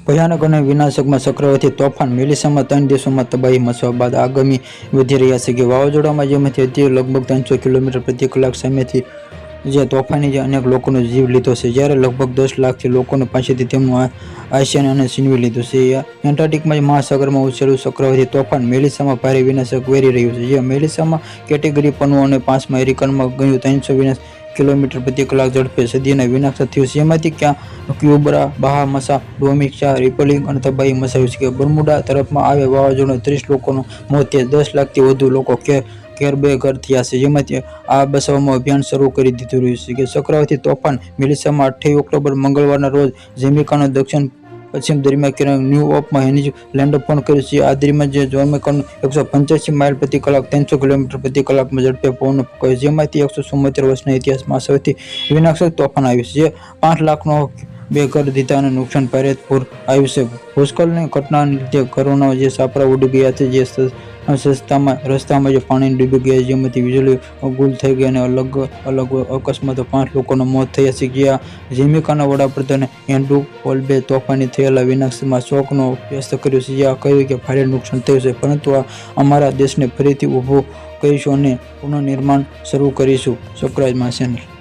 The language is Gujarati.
ભયાનક અને વિનાશક ચક્રવાતી તોફાન મેલિસામાં 3 દેશોમાં તબાહી મચવા બાદ આગામી વધી રહ્યા છે કે વાવાઝોડામાં જેમાંથી અત્યારે લગભગ 300 કિલોમીટર પ્રતિ કલાક સામેથી જે તોફાની જે અનેક લોકોનો જીવ લીધો છે, જ્યારે લગભગ 10 લાખથી લોકોને પાસેથી તેમનું આશ્રય અને છીનવી લીધું છે. એન્ટાર્કટિકમાં મહાસાગરમાં ઉછળેલું ચક્રવાતી તોફાન મેલિસામાં ભારે વિનાશક વેરી રહ્યું છે. જે મેલિસામાં કેટેગરી પનુ અને 5માં હેરિકનમાં ગયું 320 કિલોમીટર પ્રતિ કલાક ઝડપે સદીના વિનાશ થયું છે. જેમાંથી ક્યુબા, બહામાસ, ડોમિનિકા રિપબ્લિક અને તબાહી મચાવી છે. બર્મુડા તરફમાં આવે વાવાઝોડું 30 લોકોનું મોત થયા, 10 લાખથી વધુ લોકો ઘેર થયા છે, જેમાંથી આ બચાવવાનું અભિયાન શરૂ કરી દીધું રહ્યું છે. ચક્રવાતી તોફાન મેલિસામાં 28 ઓક્ટોબર મંગળવારના રોજ જમૈકાનો દક્ષિણ પશ્ચિમ દરિયાઈ કિનારે ન્યૂ ઓપમાં હેનિજ લેન્ડફોલ કર્યું છે. આ દરમિયાન જમૈકાનો 185 માઇલ પ્રતિ કલાક 300 કિલોમીટર પ્રતિ કલાકમાં ઝડપે પવન ફૂંકાયો, જેમાંથી 174 વર્ષના ઇતિહાસમાં સૌથી વિનાશક તોફાન આવ્યું છે, જે 5 લાખનો બેઘર દીધા અને નુકસાન ભારે પૂર આવ્યું છે. ભૂસ્ખલનની ઘટનાને લીધે ઘરોના જે છાપરા ઉડી ગયા છે, જે રસ્તામાં જે પાણી ડૂબી ગયા, જેમાંથી વીજળી ગુલ થઈ ગઈ અને અલગ અલગ અકસ્માતો 5 લોકોના મોત થયા છે. જ્યાં જમૈકાના વડાપ્રધાન એન્ડ્રુ ઓલ્બે તોફાની થયેલા વિનાશમાં શોકનો વ્યક્ત કર્યો છે. જ્યાં કહ્યું કે ભારે નુકસાન થયું છે, પરંતુ અમારા દેશને ફરીથી ઊભો કરીશું અને પુનઃનિર્માણ શરૂ કરીશું. Subscribe my channel.